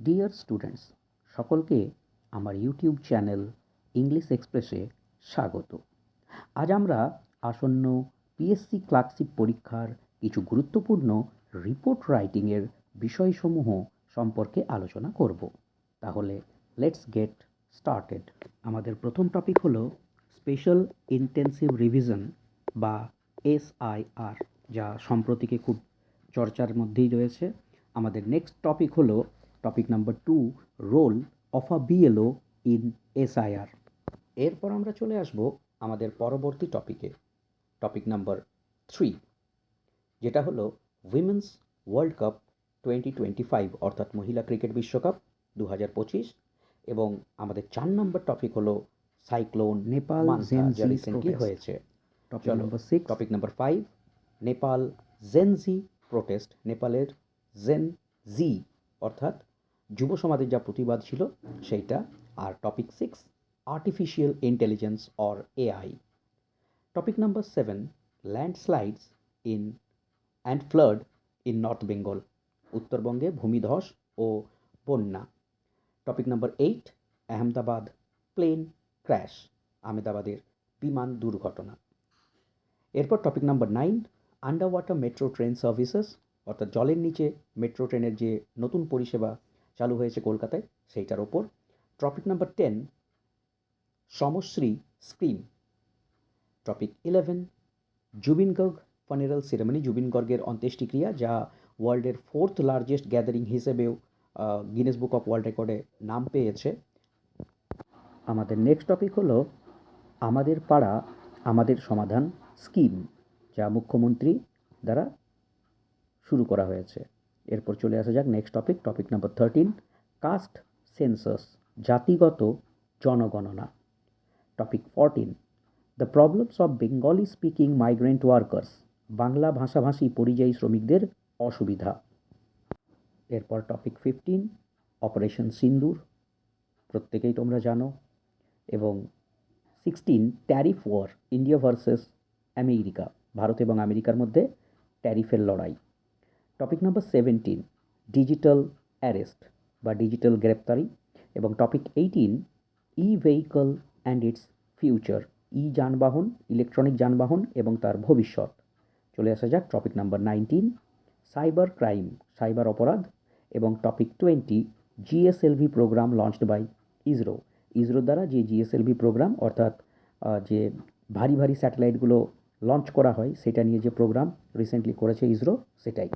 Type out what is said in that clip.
Dear students, সকলকে আমার YouTube channel English এক্সপ্রেসে স্বাগত। আজ আমরা আসন্ন পিএসসি ক্লার্কশিপ পরীক্ষার কিছু গুরুত্বপূর্ণ রিপোর্ট রাইটিংয়ের বিষয়সমূহ সম্পর্কে আলোচনা করব। তাহলে লেটস গেট স্টার্টেড। আমাদের প্রথম টপিক হলো স্পেশাল ইন্টেন্সিভ রিভিশন বা SIR, যা সম্প্রতিকে খুব চর্চার মধ্যেই রয়েছে। আমাদের নেক্সট টপিক হলো topic number 2, role of a BLO in SIR। এরপর আমরা চলে আসব আমাদের পরবর্তী টপিকে, টপিক নাম্বার 3, যেটা হলো উইমেন্স ওয়ার্ল্ড কাপ 2025, অর্থাৎ মহিলা ক্রিকেট বিশ্বকাপ 2025। এবং আমাদের 4 নম্বর টপিক হলো সাইক্লোন নেপাল যা রিসেন্টলি হয়েছে। Topic number 5, Nepal gen Z protest, নেপালের জেন জি অর্থাৎ যুব সমাজের যা প্রতিবাদ ছিল সেইটা। আর topic 6, artificial intelligence or AI। Topic number 7, landslides in and flood in north Bengal, উত্তরবঙ্গে ভূমিধস ও বন্যা। Topic number 8, Ahmedabad plane crash, আহমেদাবাদের বিমান দুর্ঘটনা। এরপর topic number 9, under water metro train services, অর্থাৎ জলের নিচে মেট্রো ট্রেনের যে নতুন পরিষেবা চালু হয়েছে কলকাতায় সেইটার ওপর। Topic number 10, Samashree scheme. Topic 11, Zubeen Garg funeral ceremony, Zubeen গার্গের অন্ত্যেষ্টিক্রিয়া, যা ওয়ার্ল্ডের 4th লার্জেস্ট গ্যাদারিং হিসেবেও গিনেস বুক অফ ওয়ার্ল্ড রেকর্ডে নাম পেয়েছে। আমাদের নেক্সট টপিক হলো আমাদের পাড়া আমাদের সমাধান স্কিম, যা মুখ্যমন্ত্রী দ্বারা শুরু করা হয়েছে। এরপর চলে আসা যাক next topic, topic number 13, caste census, জাতিগত জনগণনা। Topic 14, the problems of Bengali speaking migrant workers, Bangla ভাষাভাষী পরিযায়ী শ্রমিকদের অসুবিধা। এরপর টপিক 15, অপারেশন সিন্দুর, প্রত্যেকেই তোমরা জানো। এবং 16, tariff war, India versus America, Bharat এবং আমেরিকার মধ্যে ট্যারিফের লড়াই। টপিক নাম্বার 17, ডিজিটাল অ্যারেস্ট বা ডিজিটাল গ্রেপ্তারি। এবং topic 18, e vehicle and its future, যানবাহন, ইলেকট্রনিক যানবাহন এবং তার ভবিষ্যৎ। চলে আসা যাক topic number 19, cyber crime, cyber অপরাধ। এবং topic 20, GSLV program launched by ISRO, ইসরোর দ্বারা যে GSLV প্রোগ্রাম, অর্থাৎ যে ভারী ভারী স্যাটেলাইটগুলো লঞ্চ করা হয় সেটা নিয়ে যে প্রোগ্রাম রিসেন্টলি করেছে ইসরো, সেটাই।